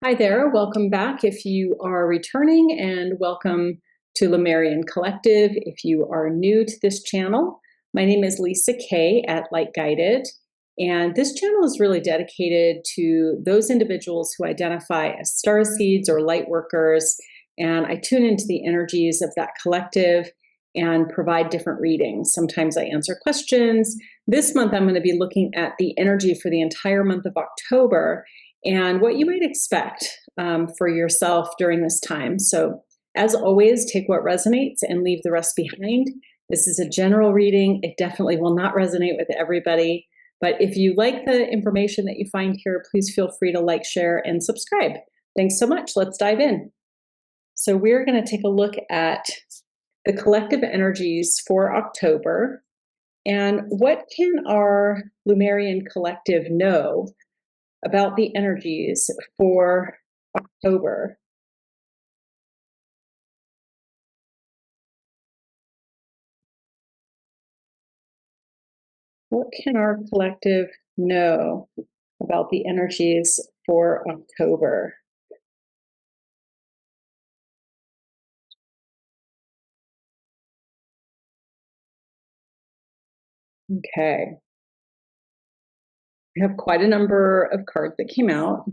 Hi there, welcome back if you are returning, and welcome to Lumerian Collective if you are new to this channel. My name is Lisa Kay at Lightguided, and this channel is really dedicated to those individuals who identify as StarSeeds or Lightworkers, and I tune into the energies of that collective and provide different readings. Sometimes I answer questions. This month I'm going to be looking at the energy for the entire month of October and what you might expect for yourself during this time. So as always, take what resonates and leave the rest behind. This is a general reading. It definitely will not resonate with everybody. But if you like the information that you find here, please feel free to like, share, and subscribe. Thanks so much. Let's dive in. So we're going to take a look at the collective energies for October. And what can our Lumerian collective know about the energies for October? What can our collective know about the energies for October? Okay. We have quite a number of cards that came out.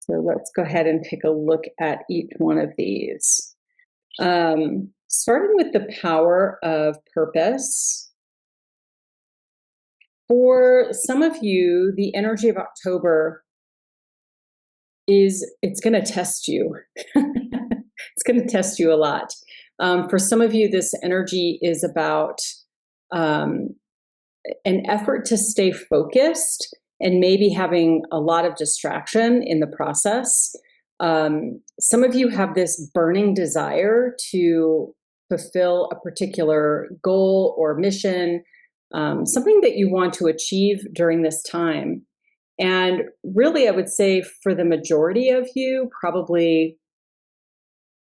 So let's go ahead and take a look at each one of these. Starting with the power of purpose. For some of you, the energy of October it's going to test you. It's going to test you a lot. For some of you, this energy is about an effort to stay focused and maybe having a lot of distraction in the process. Some of you have this burning desire to fulfill a particular goal or mission, something that you want to achieve during this time. And really, I would say for the majority of you, probably,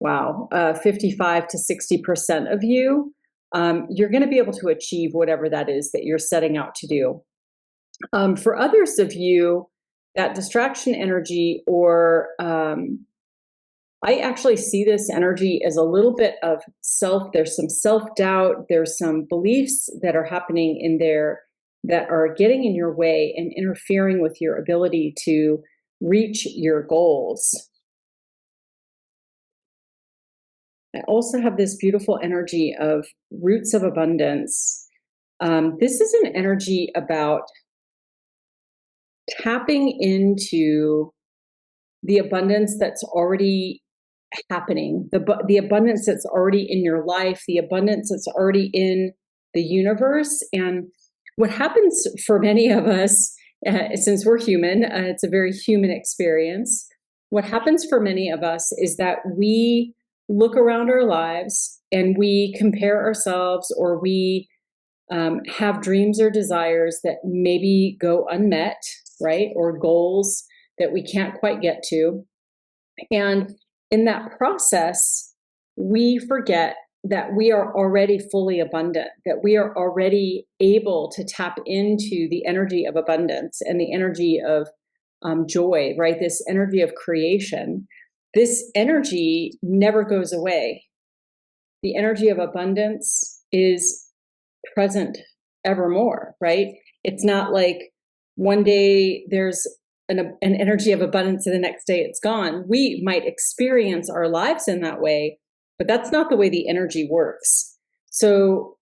55 to 60% of you, you're going to be able to achieve whatever that is that you're setting out to do. For others of you, that distraction energy, or I actually see this energy as a little bit of there's some self-doubt, there's some beliefs that are happening in there that are getting in your way and interfering with your ability to reach your goals. I also have this beautiful energy of roots of abundance. This is an energy about tapping into the abundance that's already happening, the abundance that's already in your life, the abundance that's already in the universe. And what happens for many of us, since we're human, it's a very human experience. What happens for many of us is that we look around our lives and we compare ourselves, or we have dreams or desires that maybe go unmet, right? Or goals that we can't quite get to. And in that process, we forget that we are already fully abundant, that we are already able to tap into the energy of abundance and the energy of joy, right? This energy of creation. This energy never goes away. The energy of abundance is present evermore, right? It's not like one day there's an energy of abundance and the next day it's gone. We might experience our lives in that way, but that's not the way the energy works. So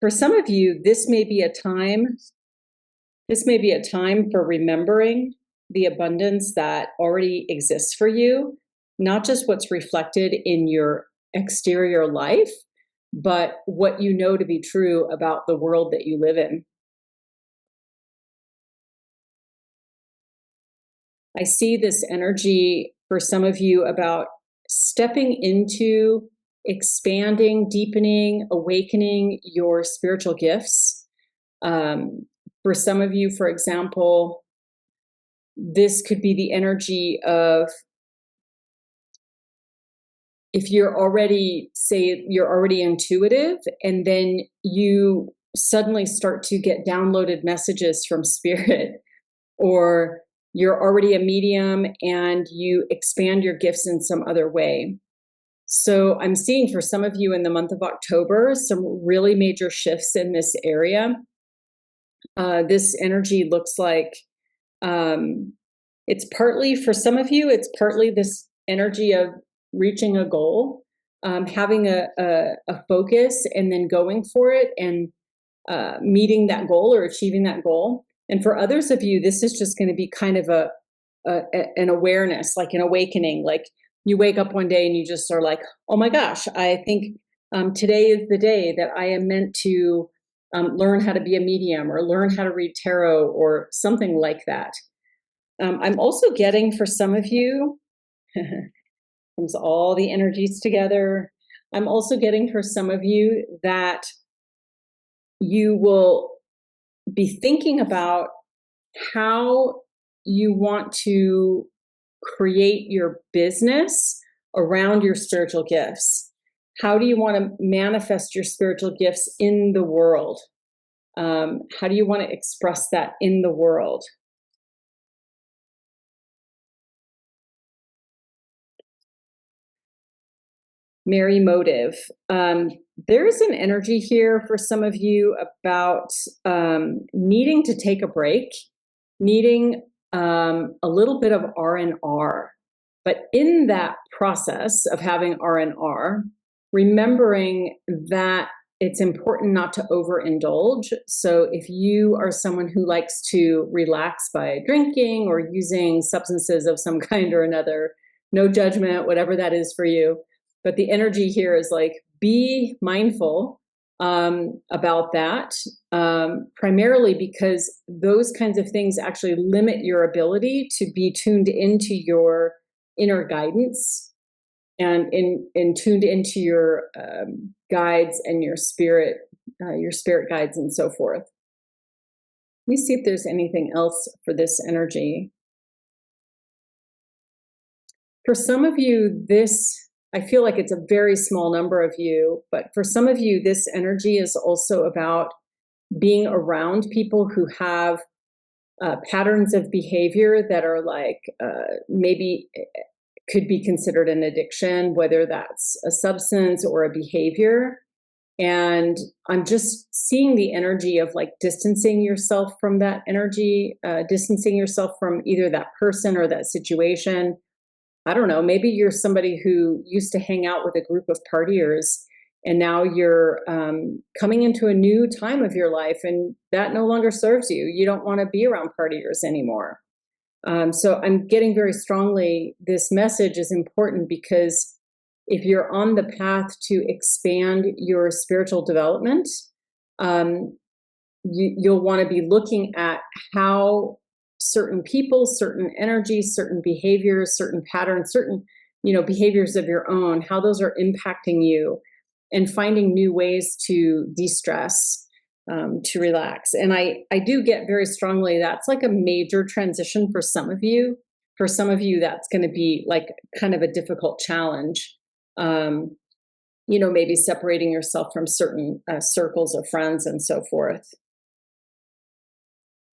for some of you, this may be a time for remembering the abundance that already exists for you, not just what's reflected in your exterior life, but what you know to be true about the world that you live in. I see this energy for some of you about stepping into, expanding, deepening, awakening your spiritual gifts. For some of you, for example, this could be the energy of, if you're already intuitive, and then you suddenly start to get downloaded messages from spirit, or you're already a medium and you expand your gifts in some other way. So I'm seeing for some of you in the month of October, some really major shifts in this area. This energy looks like it's partly, for some of you, it's partly this energy of reaching a goal, having a focus and then going for it and meeting that goal or achieving that goal. And for others of you, this is just going to be kind of an awareness, like an awakening. Like you wake up one day and you just are like, oh my gosh, I think today is the day that I am meant to learn how to be a medium or learn how to read tarot or something like that. I'm also getting for some of you, comes all the energies together. I'm also getting for some of you that you will be thinking about how you want to create your business around your spiritual gifts. How do you want to manifest your spiritual gifts in the world? How do you want to express that in the world? Merry motive. There's an energy here for some of you about needing to take a break, needing a little bit of R&R. But in that process of having R&R, remembering that it's important not to overindulge. So if you are someone who likes to relax by drinking or using substances of some kind or another, no judgment, whatever that is for you. But the energy here is like, be mindful about that, primarily because those kinds of things actually limit your ability to be tuned into your inner guidance and tuned into your guides and your spirit guides and so forth. Let me see if there's anything else for this energy. For some of you, I feel like it's a very small number of you, but for some of you, this energy is also about being around people who have patterns of behavior that are like maybe could be considered an addiction, whether that's a substance or a behavior. And I'm just seeing the energy of like distancing yourself from that energy, distancing yourself from either that person or that situation. I don't know, maybe you're somebody who used to hang out with a group of partiers and now you're coming into a new time of your life and that no longer serves you. You don't want to be around partiers anymore. So I'm getting very strongly, this message is important because if you're on the path to expand your spiritual development, you'll want to be looking at how certain people, certain energies, certain behaviors, certain patterns, certain, behaviors of your own, how those are impacting you and finding new ways to de-stress, to relax. And I do get very strongly that's like a major transition for some of you. For some of you, that's going to be like kind of a difficult challenge. Maybe separating yourself from certain circles of friends and so forth.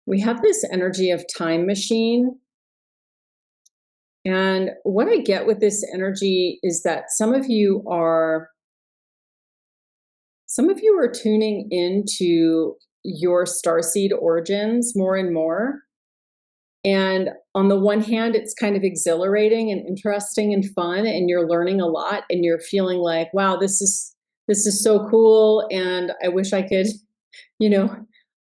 We have this energy of time machine. And what I get with this energy is that some of you are tuning into your starseed origins more and more. And on the one hand, it's kind of exhilarating and interesting and fun, and you're learning a lot, and you're feeling like, wow, this is so cool, and I wish I could,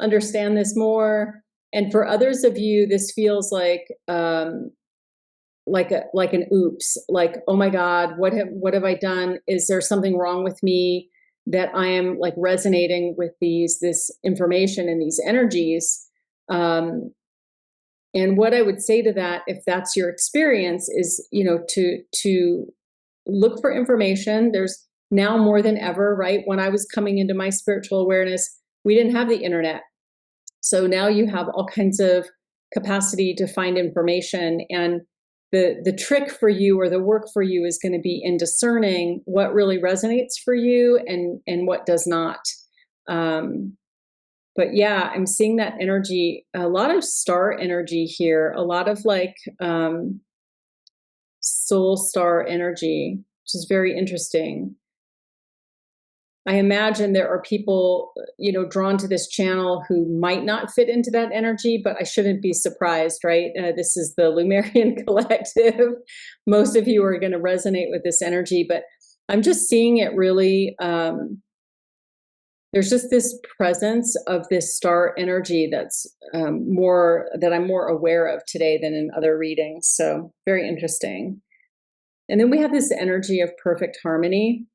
understand this more. And for others of you, this feels like an oops, like, oh my God, what have I done? Is there something wrong with me that I am like resonating with this information and these energies? And what I would say to that, if that's your experience, is, to look for information. There's now more than ever, right? When I was coming into my spiritual awareness, we didn't have the internet. So now you have all kinds of capacity to find information. And the trick for you or the work for you is going to be in discerning what really resonates for you and what does not. But yeah, I'm seeing that energy, a lot of star energy here, a lot of like soul star energy, which is very interesting. I imagine there are people, drawn to this channel who might not fit into that energy, but I shouldn't be surprised, right? This is the Lumerian collective. Most of you are going to resonate with this energy, but I'm just seeing it really. There's just this presence of this star energy that's I'm more aware of today than in other readings. So very interesting. And then we have this energy of perfect harmony.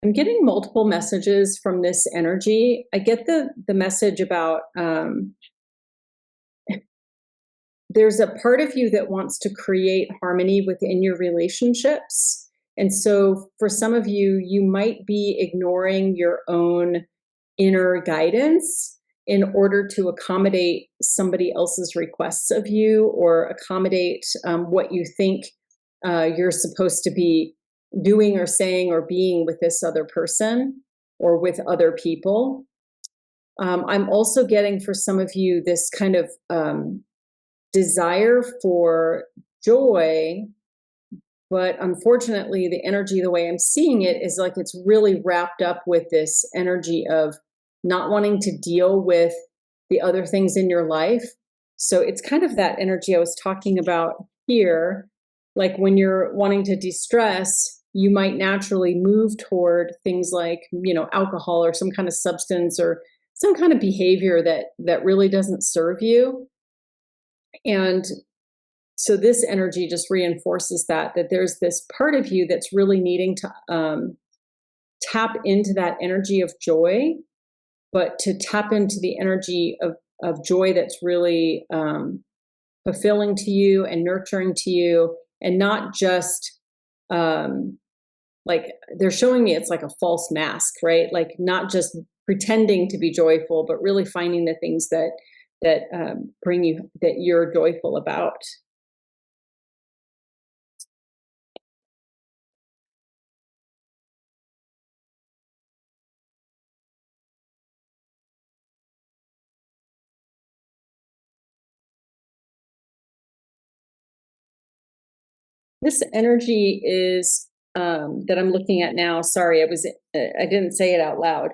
I'm getting multiple messages from this energy. I get the message about there's a part of you that wants to create harmony within your relationships. And so for some of you, you might be ignoring your own inner guidance in order to accommodate somebody else's requests of you, or accommodate what you think you're supposed to be doing or saying or being with this other person or with other people. I'm also getting for some of you this kind of desire for joy, but unfortunately the energy, the way I'm seeing it, is like it's really wrapped up with this energy of not wanting to deal with the other things in your life. So it's kind of that energy I was talking about here. Like when you're wanting to de-stress, you might naturally move toward things like, alcohol or some kind of substance or some kind of behavior that really doesn't serve you. And so this energy just reinforces that there's this part of you that's really needing to tap into that energy of joy, but to tap into the energy of joy that's really fulfilling to you and nurturing to you, and not just like they're showing me it's like a false mask, right? Like not just pretending to be joyful, but really finding the things that bring you, that you're joyful about. This energy is that I'm looking at now. Sorry, I didn't say it out loud,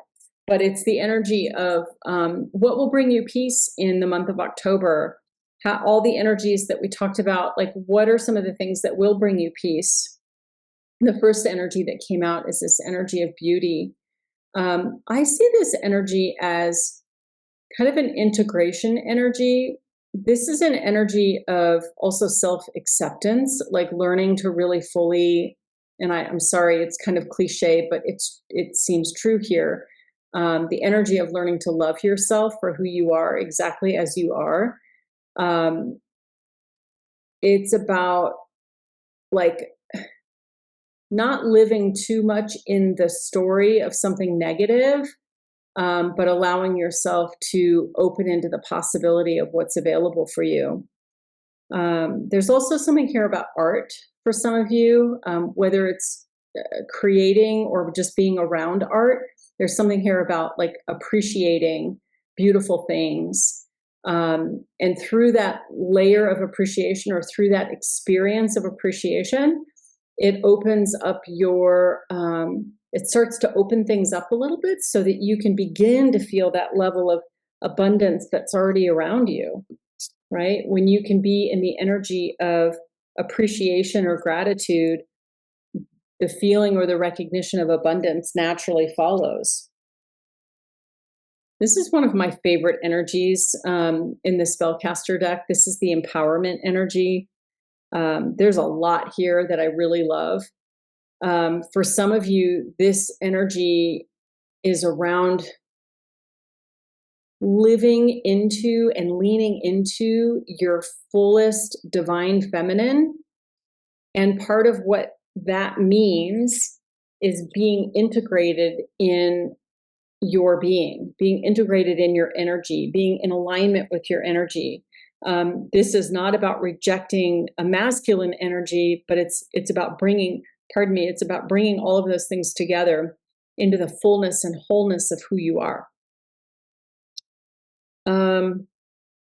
but it's the energy of what will bring you peace in the month of October. How all the energies that we talked about, like what are some of the things that will bring you peace? The first energy that came out is this energy of beauty. I see this energy as kind of an integration energy. This is an energy of also self-acceptance, like learning to really fully, and I'm sorry, it's kind of cliche, but it seems true here. The energy of learning to love yourself for who you are, exactly as you are. It's about like not living too much in the story of something negative, but allowing yourself to open into the possibility of what's available for you. There's also something here about art for some of you, whether it's creating or just being around art. There's something here about like appreciating beautiful things. And through that layer of appreciation, or through that experience of appreciation, it opens up your, it starts to open things up a little bit so that you can begin to feel that level of abundance that's already around you, right? When you can be in the energy of appreciation or gratitude, the feeling or the recognition of abundance naturally follows. This is one of my favorite energies in the spellcaster deck. This is the empowerment energy. There's a lot here that I really love. For some of you, this energy is around living into and leaning into your fullest divine feminine. And part of what that means is being integrated in your being integrated in your energy, being in alignment with your energy. This is not about rejecting a masculine energy, but it's about bringing, it's about bringing all of those things together into the fullness and wholeness of who you are.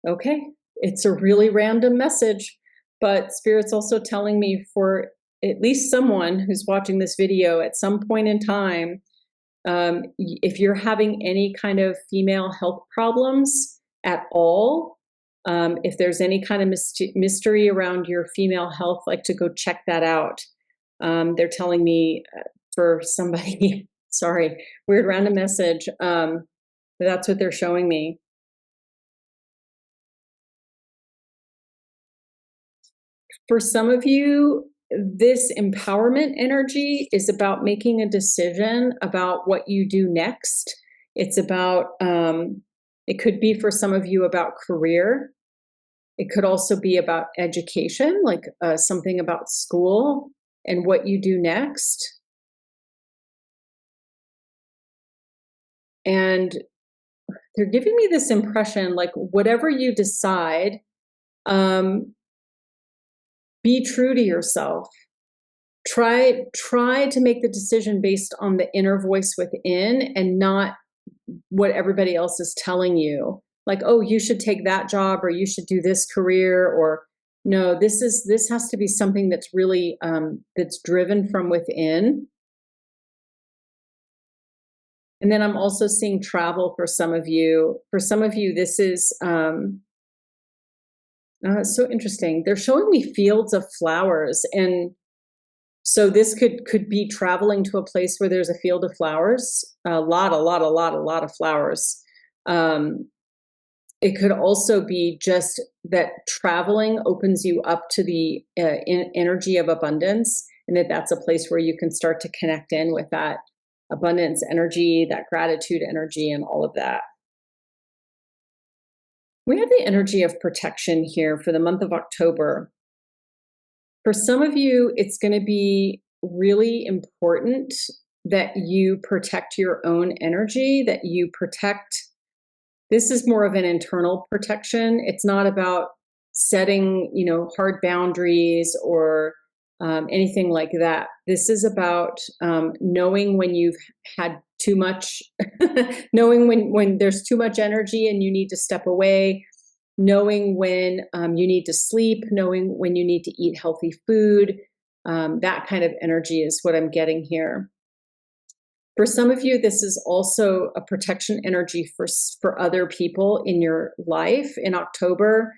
Okay, it's a really random message, but Spirit's also telling me for at least someone who's watching this video at some point in time, if you're having any kind of female health problems at all, if there's any kind of mystery around your female health, like to go check that out. They're telling me for somebody, sorry, weird random message. That's what they're showing me. For some of you, this empowerment energy is about making a decision about what you do next. It's about, it could be for some of you about career. It could also be about education, like something about school and what you do next. And they're giving me this impression, like whatever you decide, be true to yourself. Try to make the decision based on the inner voice within and not what everybody else is telling you. Like, oh, you should take that job or you should do this career, or no, this has to be something that's really that's driven from within. And then I'm also seeing travel for some of you. For some of you, this is so interesting. They're showing me fields of flowers, and so this could be traveling to a place where there's a field of flowers, a lot of flowers. It could also be just that traveling opens you up to the energy of abundance, and that's a place where you can start to connect in with that abundance energy, that gratitude energy, and all of that. We have the energy of protection here for the month of October. For some of you, it's going to be really important that you protect your own energy, that you protect. This is more of an internal protection. It's not about setting, hard boundaries or anything like that. This is about knowing when you've had too much, knowing when there's too much energy and you need to step away, knowing when you need to sleep, knowing when you need to eat healthy food. That kind of energy is what I'm getting here. For some of you, this is also a protection energy for other people in your life in October.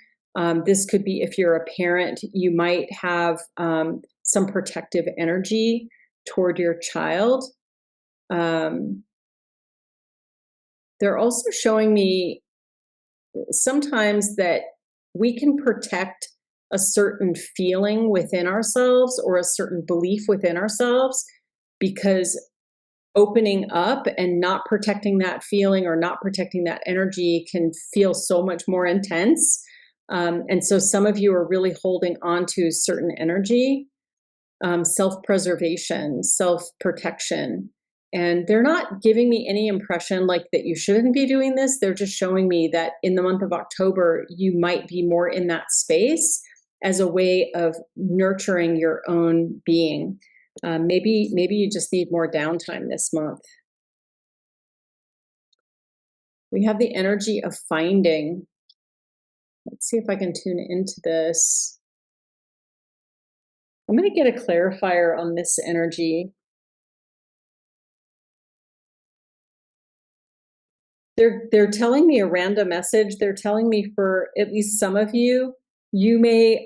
This could be if you're a parent, you might have some protective energy toward your child. They're also showing me sometimes that we can protect a certain feeling within ourselves or a certain belief within ourselves, because opening up and not protecting that feeling or not protecting that energy can feel so much more intense. And so some of you are really holding on to certain energy, self-preservation, self-protection. And they're not giving me any impression like that you shouldn't be doing this. They're just showing me that in the month of October, you might be more in that space as a way of nurturing your own being. Maybe you just need more downtime this month. We have the energy of finding. Let's see if I can tune into this. I'm going to get a clarifier on this energy. They're telling me a random message. They're telling me for at least some of you, you may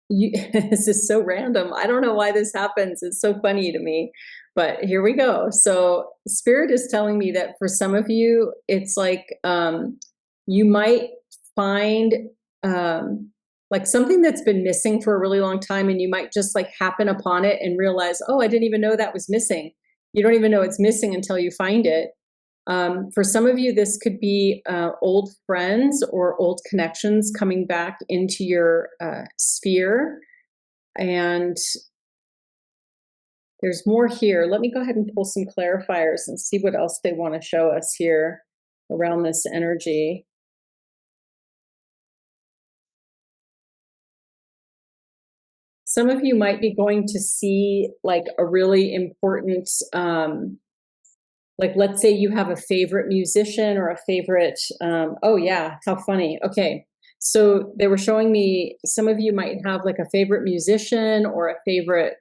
this is so random. I don't know why this happens. It's so funny to me, but here we go. So Spirit is telling me that for some of you, it's like you might find like something that's been missing for a really long time, and you might just like happen upon it and realize, oh, I didn't even know that was missing. You don't even know it's missing until you find it. For some of you, this could be old friends or old connections coming back into your sphere. And there's more here. Let me go ahead and pull some clarifiers and see what else they want to show us here around this energy. Some of you might be going to see like a really important, like let's say you have a favorite musician or a favorite, oh yeah, how funny. Okay. So they were showing me some of you might have like a favorite musician or a favorite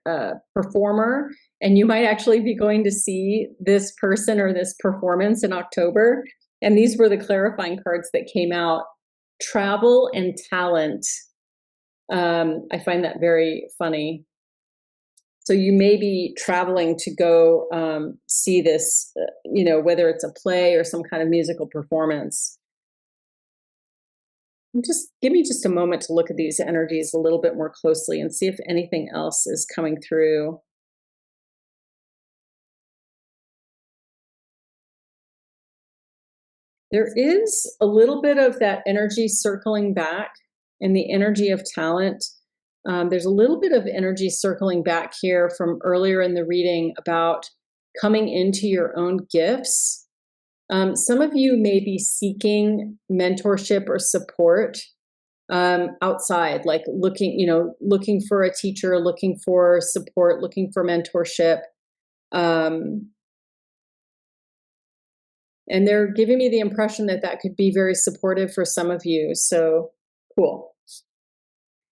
performer, and you might actually be going to see this person or this performance in October. And these were the clarifying cards that came out: travel and talent. I find that very funny. So you may be traveling to go see this, whether it's a play or some kind of musical performance. And just give me just a moment to look at these energies a little bit more closely and see if anything else is coming through. There is a little bit of that energy circling back in the energy of talent. There's a little bit of energy circling back here from earlier in the reading about coming into your own gifts. Some of you may be seeking mentorship or support outside, like looking for a teacher, looking for support, looking for mentorship. And they're giving me the impression that that could be very supportive for some of you. So cool.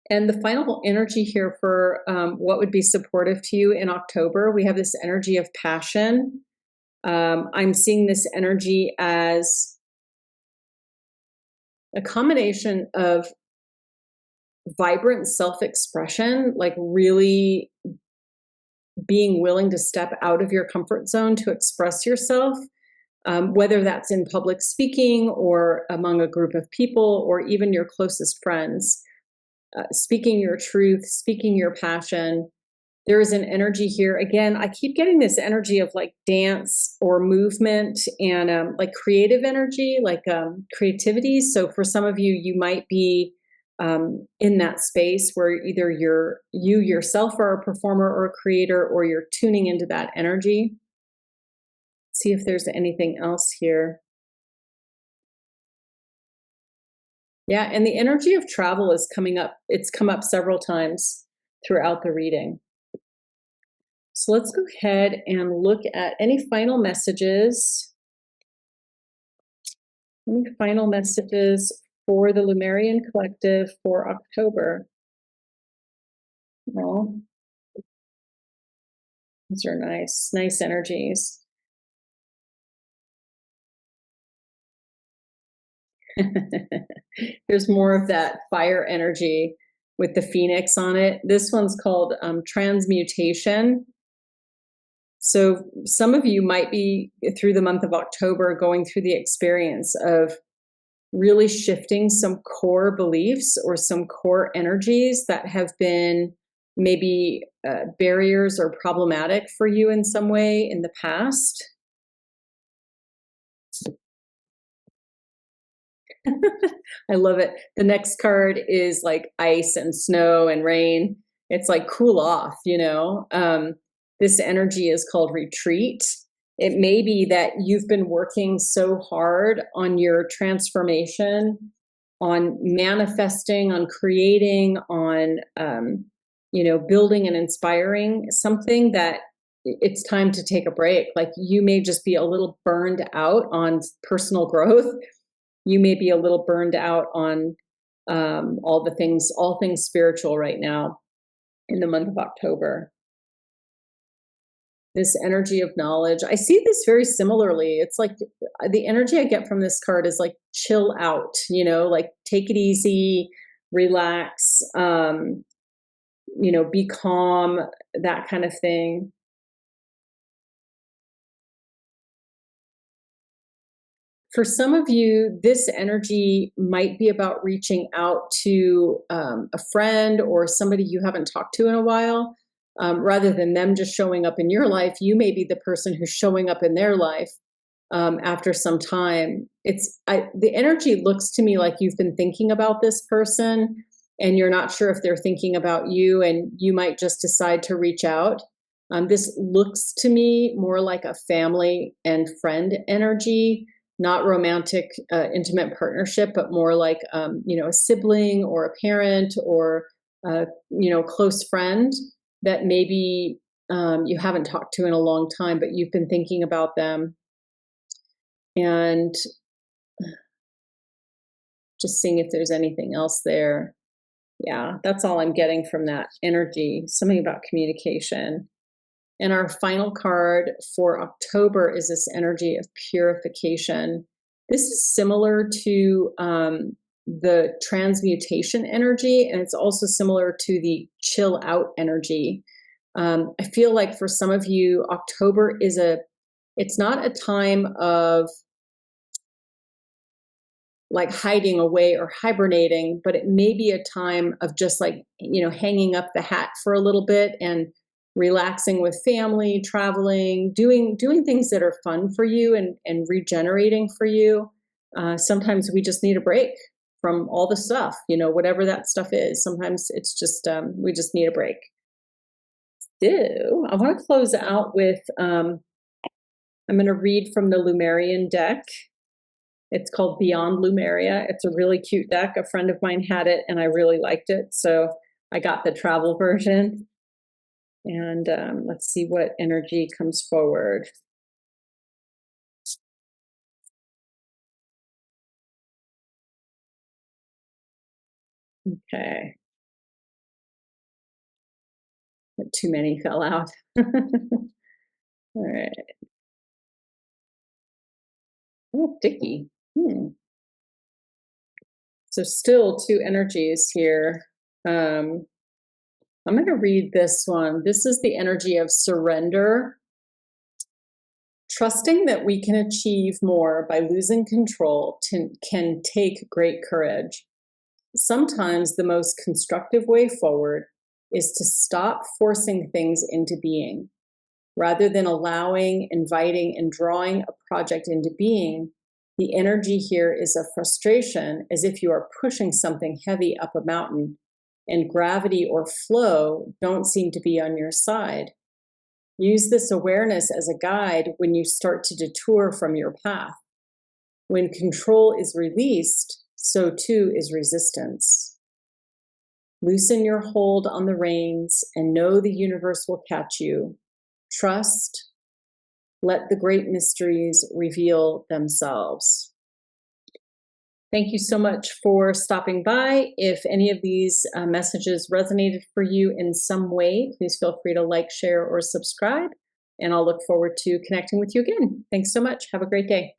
And the final energy here for what would be supportive to you in October, we have this energy of passion. I'm seeing this energy as a combination of vibrant self-expression, like really being willing to step out of your comfort zone to express yourself, whether that's in public speaking or among a group of people or even your closest friends. Speaking your truth, speaking your passion. There is an energy here. Again, I keep getting this energy of like dance or movement and like creative energy, like creativity. So for some of you, you might be in that space where either you yourself are a performer or a creator, or you're tuning into that energy. See if there's anything else here. Yeah, and the energy of travel is coming up. It's come up several times throughout the reading. So let's go ahead and look at any final messages. Any final messages for the Lumerian Collective for October? Well, these are nice energies. There's more of that fire energy with the phoenix on it. This one's called transmutation. So some of you might be through the month of October going through the experience of really shifting some core beliefs or some core energies that have been maybe barriers or problematic for you in some way in the past. I love it. The next card is like ice and snow and rain. It's like cool off, This energy is called retreat. It may be that you've been working so hard on your transformation, on manifesting, on creating, on building and inspiring something that it's time to take a break. Like you may just be a little burned out on personal growth. You may be a little burned out on all things spiritual right now in the month of October. This energy of knowledge, I see this very similarly. It's like the energy I get from this card is like chill out, like take it easy, relax, be calm, that kind of thing. For some of you, this energy might be about reaching out to a friend or somebody you haven't talked to in a while. Rather than them just showing up in your life, you may be the person who's showing up in their life after some time. The energy looks to me like you've been thinking about this person and you're not sure if they're thinking about you, and you might just decide to reach out. This looks to me more like a family and friend energy, not romantic, intimate partnership, but more like, a sibling or a parent or close friend that maybe you haven't talked to in a long time, but you've been thinking about them. And just seeing if there's anything else there. Yeah, that's all I'm getting from that energy. Something about communication. And our final card for October is this energy of purification. This is similar to the transmutation energy, and it's also similar to the chill out energy. I feel like for some of you, October it's not a time of like hiding away or hibernating, but it may be a time of just like, hanging up the hat for a little bit and relaxing with family, traveling, doing things that are fun for you and regenerating for you. Sometimes we just need a break from all the stuff, whatever that stuff is. Sometimes it's just, we just need a break. So I want to close out with, I'm going to read from the Lumerian deck. It's called Beyond Lumeria. It's a really cute deck. A friend of mine had it and I really liked it. So I got the travel version. And let's see what energy comes forward. Okay. Too many fell out. All right. Oh, Dicky. So still two energies here. I'm going to read this one. This is the energy of surrender. Trusting that we can achieve more by losing control can take great courage. Sometimes the most constructive way forward is to stop forcing things into being. Rather than allowing, inviting, and drawing a project into being, the energy here is of frustration, as if you are pushing something heavy up a mountain, and gravity or flow don't seem to be on your side. Use this awareness as a guide when you start to detour from your path. When control is released, so too is resistance. Loosen your hold on the reins and know the universe will catch you. Trust. Let the great mysteries reveal themselves. Thank you so much for stopping by. If any of these messages resonated for you in some way, please feel free to like, share, or subscribe. And I'll look forward to connecting with you again. Thanks so much. Have a great day.